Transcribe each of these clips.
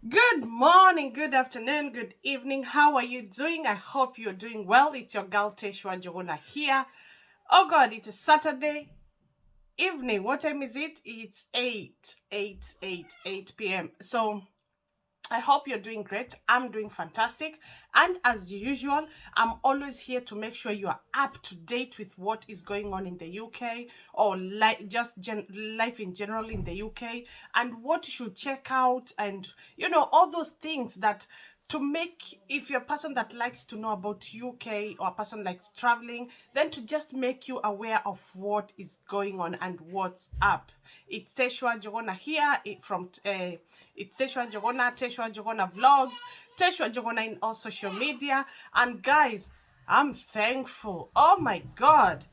Good morning, good afternoon, good evening. How are you doing? I hope you're doing well. It's your girl Teshwa Jogona here. Oh God, it's a Saturday evening. What time is it? It's 8 p.m. So I hope you're doing great. I'm doing fantastic. And as usual, I'm always here to make sure you are up to date with what is going on in the UK or life in general in the UK and what you should check out and, all those things that to make, if you're a person that likes to know about UK or a person likes traveling, then to just make you aware of what is going on and what's up. It's Teshwa Jogona here it's Teshwa Jogona vlogs, Teshwa Jogona in all social media. And guys, I'm thankful. Oh my God.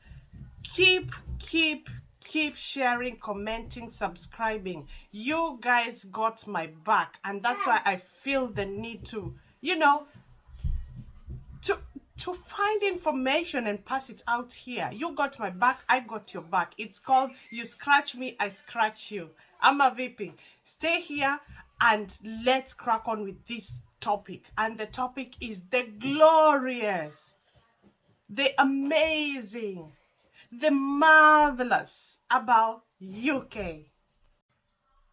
Keep, keep, keep sharing, commenting, subscribing. You guys got my back. And that's why I feel the need to, to to find information and pass it out here. You got my back, I got your back. It's called you scratch me, I scratch you. I'm a VP. Stay here and let's crack on with this topic. And the topic is the glorious, the amazing, the marvelous about UK.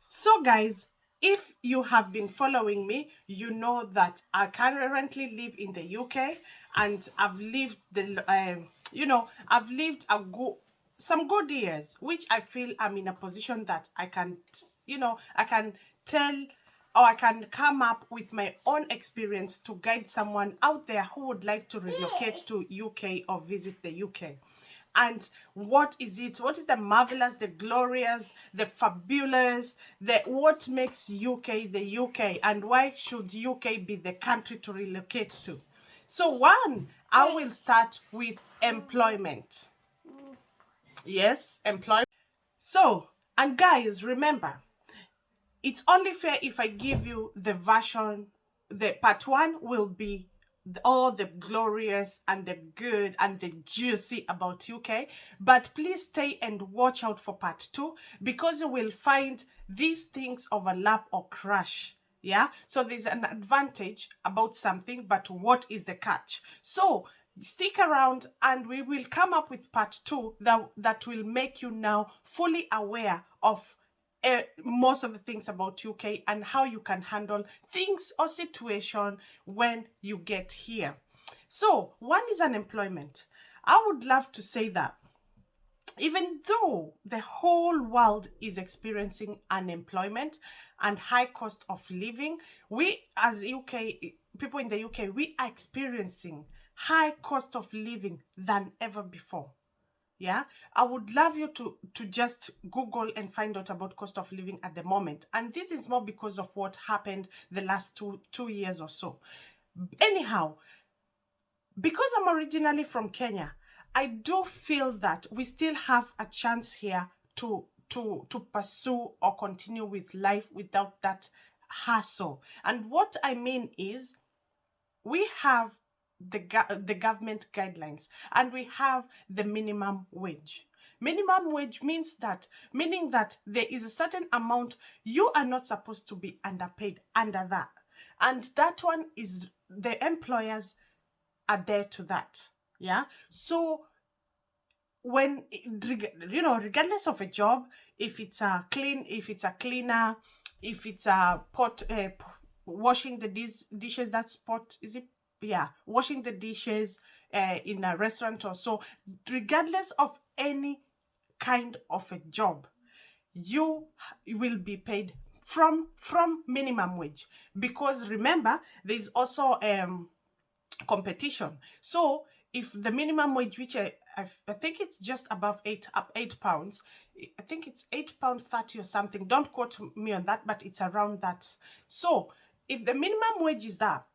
So, guys, if you have been following me, you know that I currently live in the UK, and I've lived I've lived some good years, which I feel I'm in a position that I can, I can tell or I can come up with my own experience to guide someone out there who would like to relocate to UK or visit the UK. And what is it? What is the marvelous, the glorious, the fabulous, the what makes UK the UK, and why should UK be the country to relocate to? So one, I will start with employment. Yes, employment. So, and guys, remember, it's only fair if I give you the version. The part one will be all the glorious and the good and the juicy about UK. But please stay and watch out for part two, because you will find these things overlap or crash. Yeah, so there's an advantage about something, but what is the catch? So stick around and we will come up with part two that will make you now fully aware of most of the things about UK and how you can handle things or situation when you get here. So, one is unemployment. I would love to say that even though the whole world is experiencing unemployment and high cost of living, we as UK people in the UK, we are experiencing high cost of living than ever before. Yeah, I would love you to just Google and find out about cost of living at the moment. And this is more because of what happened the last two years or so. Anyhow, because I'm originally from Kenya, I do feel that we still have a chance here to pursue or continue with life without that hassle. And what I mean is, we have the government guidelines and we have the minimum wage. Minimum wage meaning that there is a certain amount you are not supposed to be underpaid under that. And that one is the employers are there to that. Yeah. So when regardless of a job, if it's a cleaner, if it's a pot washing the dishes, that's pot, is it? Yeah, washing the dishes in a restaurant or so, regardless of any kind of a job, you will be paid from minimum wage, because remember there's also competition. So if the minimum wage, which I think it's just above £8, I think it's £8.30 or something. Don't quote me on that, but it's around that. So if the minimum wage is that,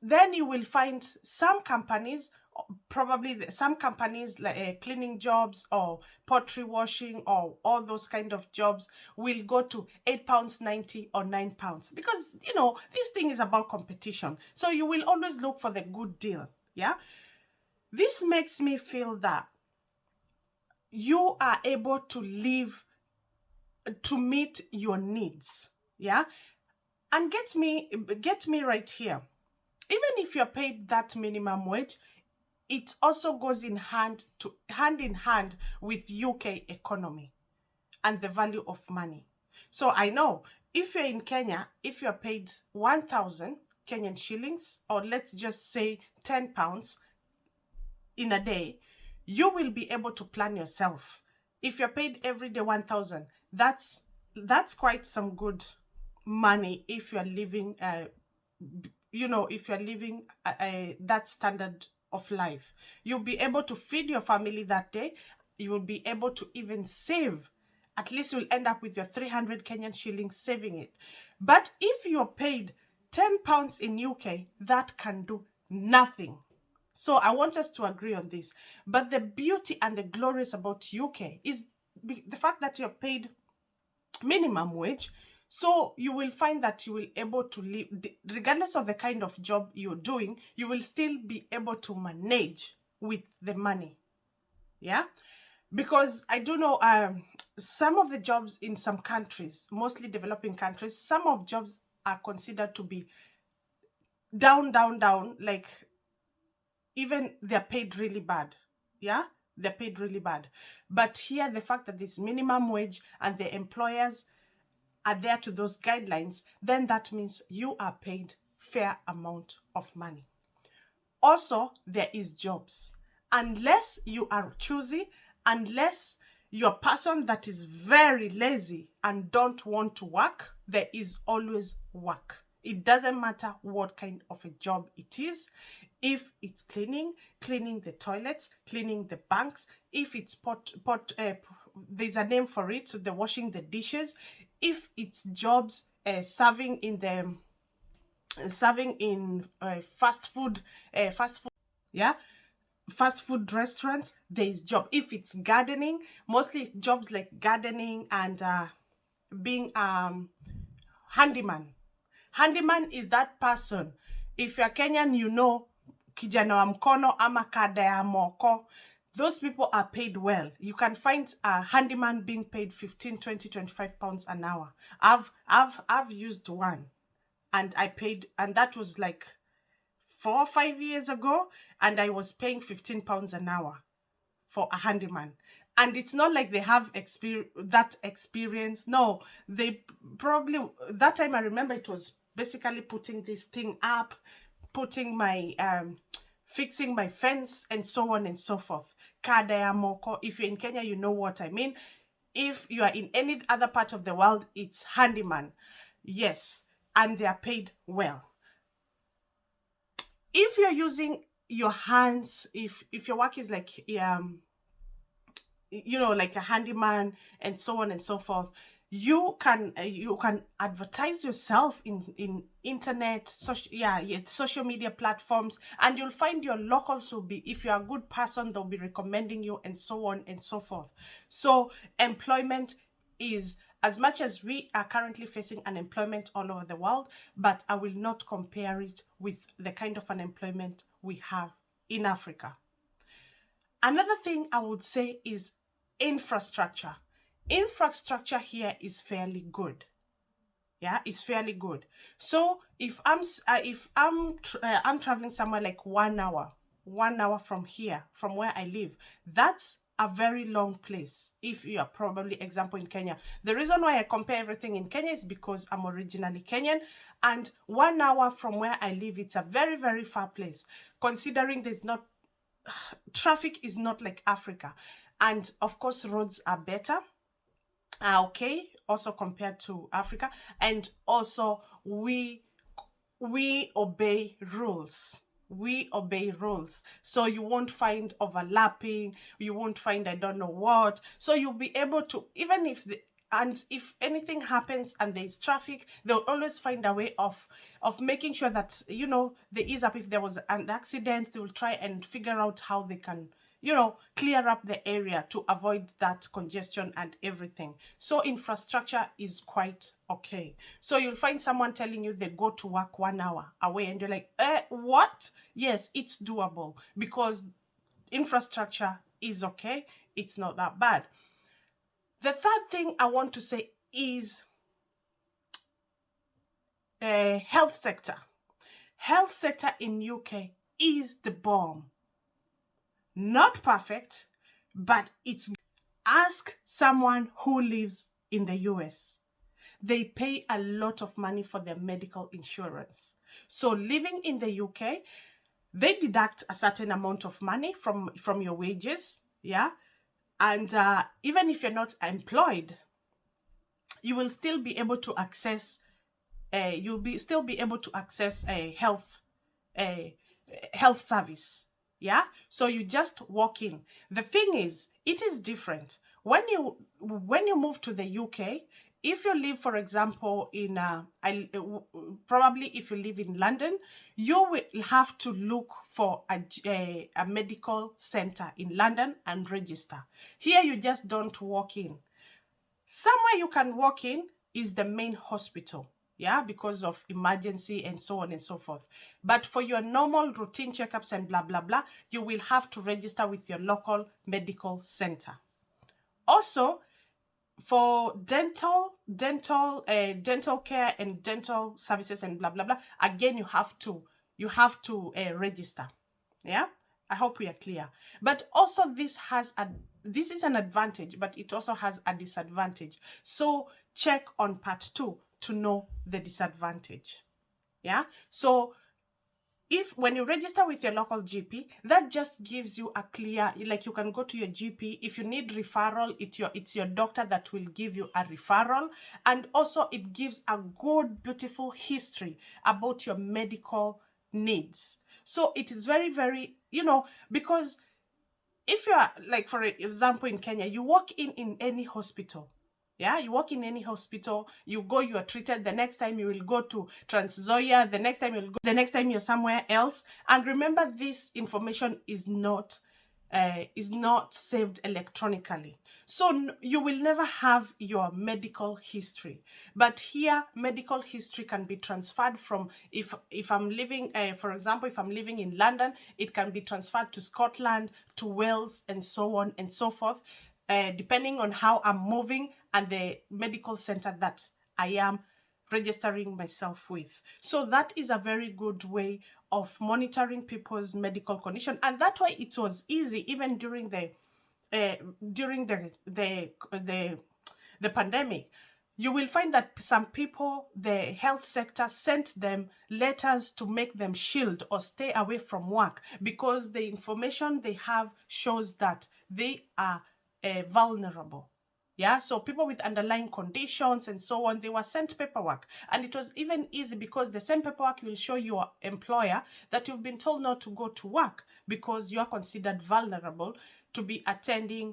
then you will find some companies, probably some companies like cleaning jobs or pottery washing or all those kind of jobs, will go to £8.90 or £9, because this thing is about competition. So you will always look for the good deal. Yeah, this makes me feel that you are able to live to meet your needs. Yeah, And get me right here. Even if you're paid that minimum wage, it also goes hand in hand with UK economy and the value of money. So I know if you're in Kenya, if you're paid 1,000 Kenyan shillings, or let's just say £10 in a day, you will be able to plan yourself. If you're paid every day 1,000, that's quite some good money if you're living if you're living that standard of life. You'll be able to feed your family that day. You will be able to even save. At least you'll end up with your 300 Kenyan shillings saving it. But if you're paid £10 in UK, that can do nothing. So I want us to agree on this. But the beauty and the glories about UK is the fact that you're paid minimum wage. So you will find that you will able to live, regardless of the kind of job you're doing, you will still be able to manage with the money. Yeah, because I do know some of the jobs in some countries, mostly developing countries, some of jobs are considered to be down, like even they're paid really bad. Yeah, they're paid really bad. But here, the fact that this minimum wage and the employers adhere to those guidelines, then that means you are paid fair amount of money. Also, there is jobs. Unless you are choosy, unless you're a person that is very lazy and don't want to work, there is always work. It doesn't matter what kind of a job it is. If it's cleaning the toilets, cleaning the banks, if it's there's a name for it, so they're washing the dishes. If it's jobs serving in fast food, yeah, fast food restaurants, there is job. If it's gardening, mostly jobs like gardening and being handyman. Handyman is that person. If you're Kenyan, you know kijana wa mkono ama kada ya moko. Those people are paid well. You can find a handyman being paid 15, 20, 25 pounds an hour. I've used one, and that was like 4 or 5 years ago, and I was paying 15 pounds an hour for a handyman. And it's not like they have that experience. No, they probably, that time I remember it was basically putting this thing up, putting my fixing my fence, and so on and so forth. Kada ya moko. If you're in Kenya, you know what I mean. If you are in any other part of the world, it's handyman. Yes, and they are paid well. If you're using your hands, if your work is like like a handyman and so on and so forth, you can advertise yourself in internet, social media platforms, and you'll find your locals will be, if you're a good person, they'll be recommending you, and so on and so forth. So employment is, as much as we are currently facing unemployment all over the world, but I will not compare it with the kind of unemployment we have in Africa. Another thing I would say is infrastructure. Infrastructure here is fairly good. Yeah, it's fairly good. So if I'm traveling somewhere like 1 hour from here, from where I live, that's a very long place. If you are probably, example, in Kenya, the reason why I compare everything in Kenya is because I'm originally Kenyan, and 1 hour from where I live, it's a very, very far place, considering traffic is not like Africa. And of course, roads are better. Okay, also compared to Africa. And also we obey rules. We obey rules. So you won't find overlapping. You won't find I don't know what. So you'll be able to, even if anything happens and there's traffic, they'll always find a way of making sure that, there is up. If there was an accident, they will try and figure out how they can, clear up the area to avoid that congestion and everything. So infrastructure is quite okay. So you'll find someone telling you they go to work 1 hour away, and you're like, what? Yes, it's doable because infrastructure is okay. It's not that bad. The third thing I want to say is health sector. Health sector in UK is the bomb. Not perfect, but it's. Ask someone who lives in the US. They pay a lot of money for their medical insurance. So living in the UK, they deduct a certain amount of money from your wages, yeah. And even if you're not employed, you will still be able to access. Still be able to access a health service. Yeah. So you just walk in. The thing is, it is different when you move to the UK. If you live, for example, in probably if you live in London, you will have to look for a medical center in London and register. Here, you just don't walk in. Somewhere you can walk in is the main hospital, yeah, because of emergency and so on and so forth. But for your normal routine checkups and blah, blah, blah, you will have to register with your local medical center. Also, for dental care and dental services and blah, blah, blah, again, you have to register. Yeah, I hope we are clear. But also this is an advantage, but it also has a disadvantage. So check on part 2 to know the disadvantage. Yeah. So when you register with your local GP, that just gives you a clear, like you can go to your GP. If you need referral, it's your doctor that will give you a referral. And also it gives a good, beautiful history about your medical needs. So it is very, very, because if you are, like, for example, in Kenya, you walk in any hospital. Yeah, you walk in any hospital, you are treated. The next time you will go to Transzoia, the next time you're somewhere else. And remember, this information is not saved electronically. So you will never have your medical history. But here, medical history can be transferred from, if I'm living, for example, if I'm living in London, it can be transferred to Scotland, to Wales, and so on and so forth, depending on how I'm moving and the medical center that I am registering myself with. So that is a very good way of monitoring people's medical condition, and that way it was easy even during the pandemic. You will find that some people, the health sector sent them letters to make them shield or stay away from work, because the information they have shows that they are vulnerable. Yeah, so people with underlying conditions and so on, they were sent paperwork. And it was even easy because the same paperwork will show your employer that you've been told not to go to work because you are considered vulnerable to be attending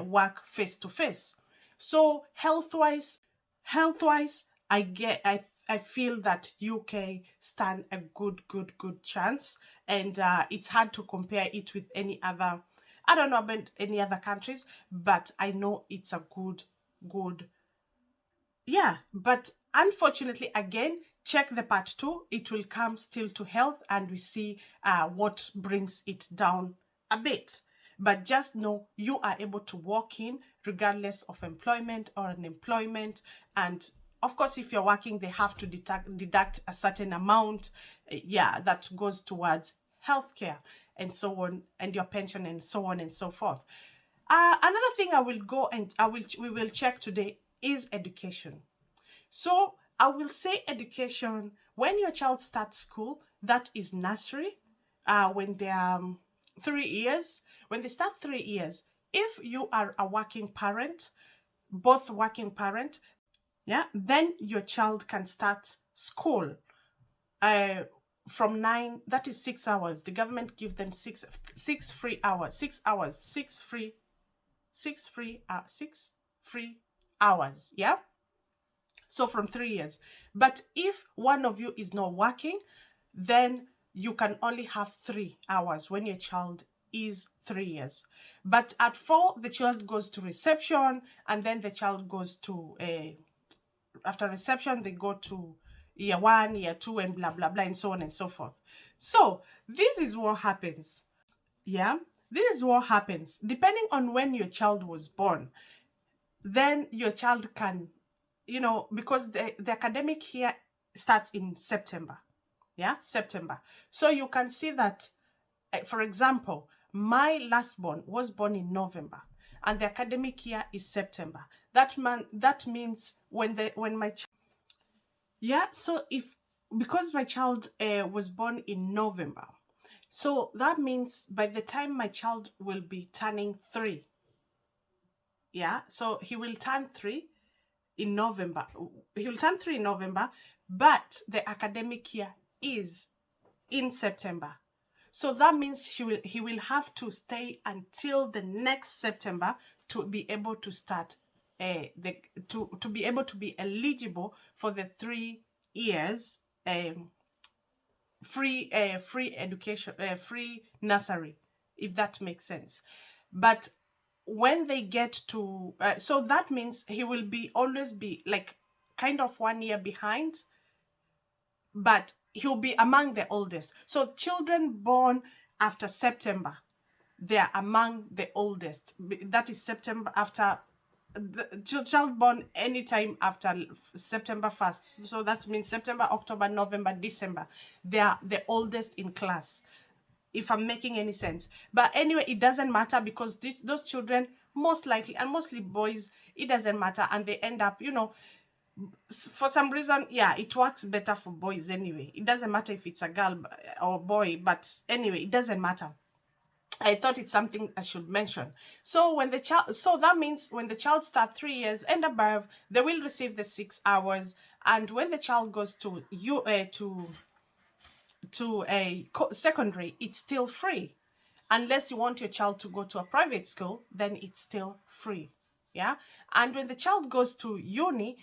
work face to face. So health-wise, I feel that UK stand a good chance, and it's hard to compare it with any other. I don't know about any other countries, but I know it's a good. Yeah, but unfortunately, again, check the part 2. It will come still to health, and we see what brings it down a bit. But just know you are able to walk in regardless of employment or unemployment. And of course, if you're working, they have to deduct a certain amount, that goes towards healthcare and so on, and your pension and so on and so forth. Another thing we will check today is education. So I will say education, when your child starts school, that is nursery, when they are 3 years. When they start 3 years, if you are a working parent, both working parent, then your child can start school from 9, that is 6 hours. The government give them six free hours, 6 hours, 6 free hours. Yeah. So from 3 years. But if one of you is not working, then you can only have 3 hours when your child is 3 years. But at 4, the child goes to reception, and then the child goes to after reception, they go to year 1, year 2, and blah, blah, blah, and so on and so forth. So this is what happens. Yeah, this is what happens. Depending on when your child was born, then your child can, because the academic starts in September. Yeah, September. So you can see that, for example, my last born was born in November, and the academic year is September. That means when my yeah, so if because my child was born in November, so that means by the time my child will be turning 3, yeah, so he will turn 3 in November. He will turn 3 in November, but the academic year is in September. So that means he will have to stay until the next September to be able to start the to be able to be eligible for the 3 years free education, free nursery, if that makes sense. But when they get to so that means he will be always be like kind of 1 year behind, but he'll be among the oldest. So children born after September, they are among the oldest. That is September after the child born anytime after September 1st. So that means September, October, November, December. They are the oldest in class, if I'm making any sense. But anyway, it doesn't matter because those children, most likely, and mostly boys, it doesn't matter. And they end up, for some reason, yeah, it works better for boys anyway. It doesn't matter if it's a girl or boy, but anyway, it doesn't matter. I thought it's something I should mention. So that means when the child starts 3 years and above, they will receive the 6 hours. And when the child goes to a secondary, it's still free. Unless you want your child to go to a private school, then it's still free. Yeah. And when the child goes to uni,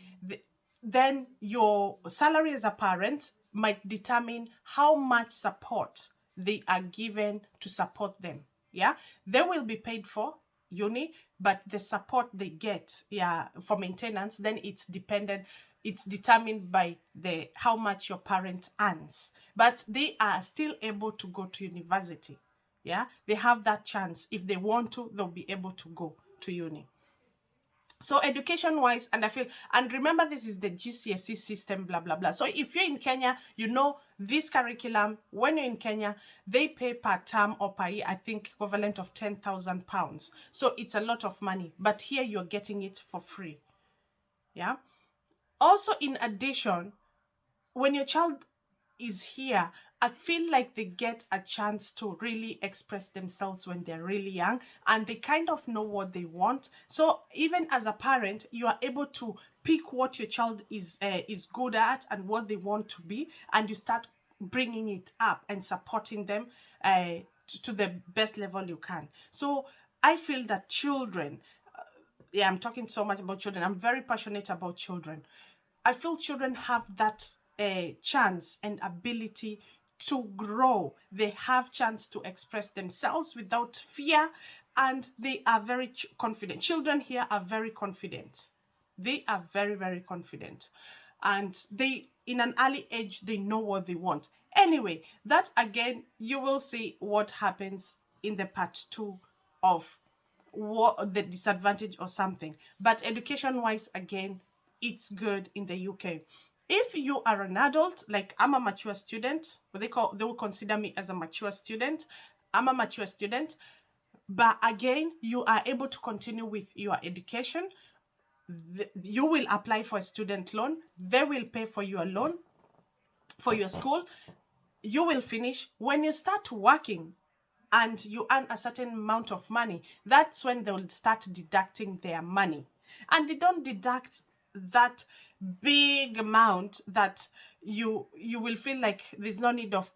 then your salary as a parent might determine how much support they are given to support them. Yeah. They will be paid for uni, but the support they get, yeah, for maintenance, then it's determined by the how much your parent earns. But they are still able to go to university. Yeah, they have that chance. If they want to, they'll be able to go to uni. So education wise, and remember, this is the GCSE system, blah, blah, blah. So if you're in Kenya, this curriculum, when you're in Kenya, they pay per term or per year, I think equivalent of £10,000. So it's a lot of money, but here you're getting it for free. Yeah. Also, in addition, when your child is here, I feel like they get a chance to really express themselves when they're really young, and they kind of know what they want. So even as a parent, you are able to pick what your child is good at and what they want to be, and you start bringing it up and supporting them to the best level you can. So I feel that children, yeah, I'm talking so much about children. I'm very passionate about children. I feel children have that chance and ability to grow. They have chance to express themselves without fear, and they are very confident. Children here are very confident. They are very, very confident. And they, in an early age, they know what they want. Anyway, that again, you will see what happens in the part 2 of what the disadvantage or something. But education wise, again, it's good in the UK. If you are an adult, like I'm a mature student, they will consider me as a mature student. I'm a mature student, but again, you are able to continue with your education. You will apply for a student loan. They will pay for your loan, for your school. You will finish. When you start working and you earn a certain amount of money, that's when they will start deducting their money. And they don't deduct that big amount that you will feel like there's no need of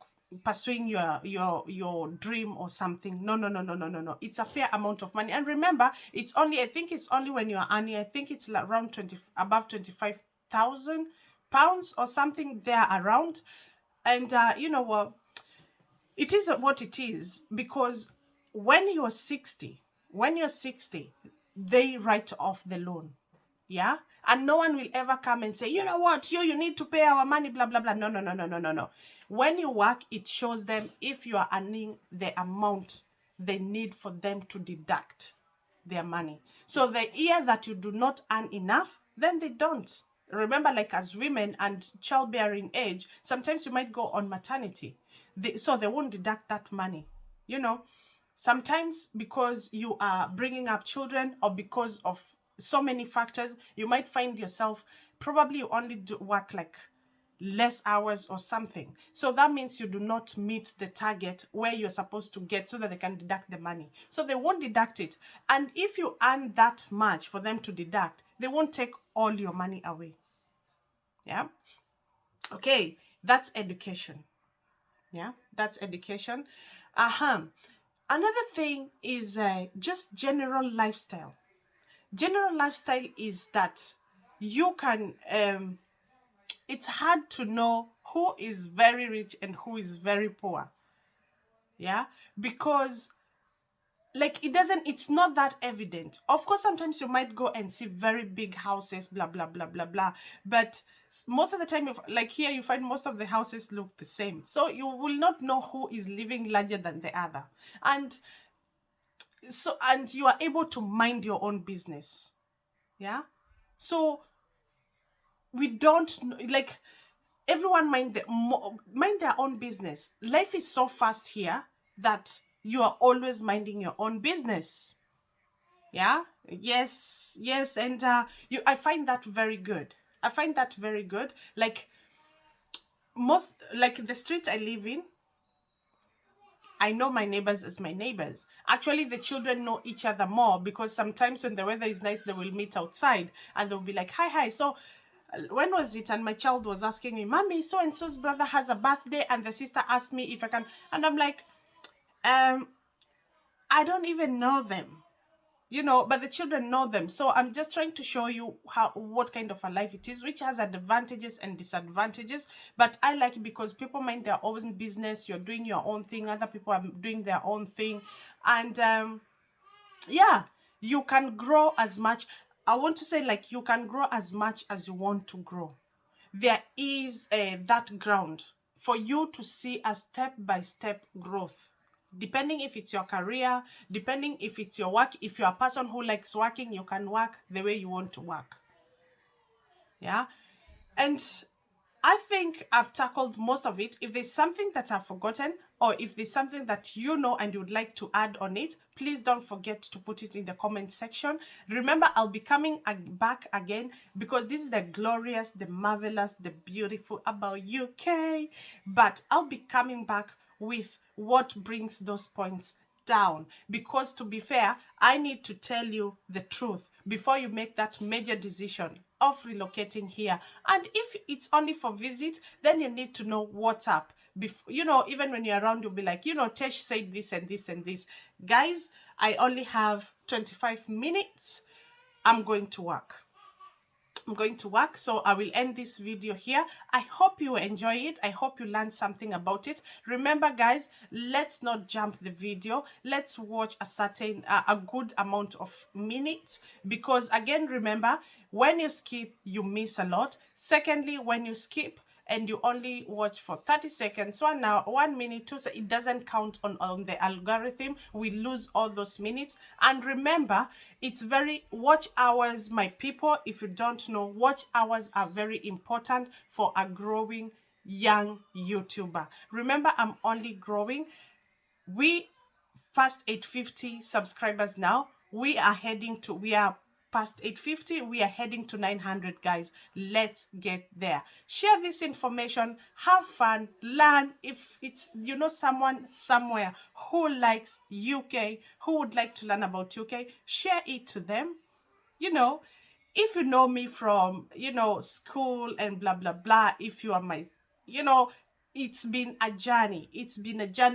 pursuing your dream or something. No. It's a fair amount of money. And remember, I think it's only when you're earning, I think it's around above 25,000 pounds or something there around. And you know what? It is what it is, because when you're 60, they write off the loan. Yeah. And no one will ever come and say, you know what, you need to pay our money, blah, blah, blah. No. When you work, it shows them if you are earning the amount they need for them to deduct their money. So the year that you do not earn enough, then they don't. Remember, like as women and childbearing age, sometimes you might go on maternity. So they won't deduct that money, you know. Sometimes because you are bringing up children or because of so many factors, you might find yourself probably you only do work like less hours or something. So that means you do not meet the target where you're supposed to get so that they can deduct the money. So they won't deduct it. And if you earn that much for them to deduct, they won't take all your money away. Yeah. Okay. That's education. Yeah. That's education. Another thing is just general lifestyle. General lifestyle is that you can it's hard to know who is very rich and who is very poor. Yeah, because like it's not that evident. Of course, sometimes you might go and see very big houses, blah blah blah blah blah, but most of the time, if like here, you find most of the houses look the same, so you will not know who is living larger than the other. And and you are able to mind your own business. Yeah, so we don't like everyone mind their own business. Life is so fast here that you are always minding your own business. Yeah, yes, and I find that very good. I find that very good. Like most, like the street I live in, I know my neighbors as my neighbors. Actually, the children know each other more because sometimes when the weather is nice, they will meet outside and they'll be like, hi, hi. So when was it? And my child was asking me, Mommy, so and so's brother has a birthday, and the sister asked me if I can. And I'm like, I don't even know them, but the children know them. So I'm just trying to show you what kind of a life it is, which has advantages and disadvantages. But I like it because people mind their own business. You're doing your own thing. Other people are doing their own thing. And yeah, you can grow as much. I want to say, like, you can grow as much as you want to grow. There is that ground for you to see a step-by-step growth. Depending if it's your career, depending if it's your work, if you're a person who likes working, you can work the way you want to work. Yeah. And I think I've tackled most of it. If there's something that I've forgotten, or if there's something that you know and you would like to add on it, please don't forget to put it in the comment section. Remember, I'll be coming back again because this is the glorious, the marvelous, the beautiful about UK. But I'll be coming back with what brings those points down, because to be fair, I need to tell you the truth before you make that major decision of relocating here. And if it's only for visit, then you need to know what's up. Even when you're around, you'll be like, Tesh said this and this and this. Guys, I only have 25 minutes. I'm going to work. So I will end this video here. I hope you enjoy it. I hope you learned something about it. Remember, guys, let's not jump the video. Let's watch a good amount of minutes, because again, remember, when you skip, you miss a lot. Secondly, when you skip and you only watch for 30 seconds, 1 hour, 1 minute, 2 seconds, it doesn't count on the algorithm. We lose all those minutes. And remember, it's watch hours, my people. If you don't know, watch hours are very important for a growing young YouTuber. Remember, I'm only growing. We past 850 subscribers now. We are past 850. We are heading to 900, guys. Let's get there. Share this information, have fun, learn. If it's someone somewhere who likes UK, who would like to learn about UK, share it to them. If you know me from school and blah blah blah, if you are my it's been a journey.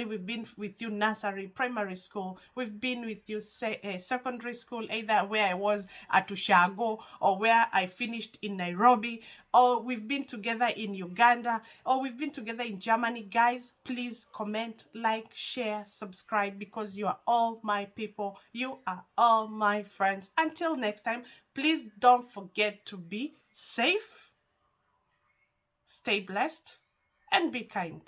We've been with you nursery, primary school. We've been with you secondary school, either where I was at Ushago or where I finished in Nairobi, or we've been together in Uganda, or we've been together in Germany. Guys, please comment, like, share, subscribe, because you are all my people. You are all my friends. Until next time, please don't forget to be safe, stay blessed, and be kind.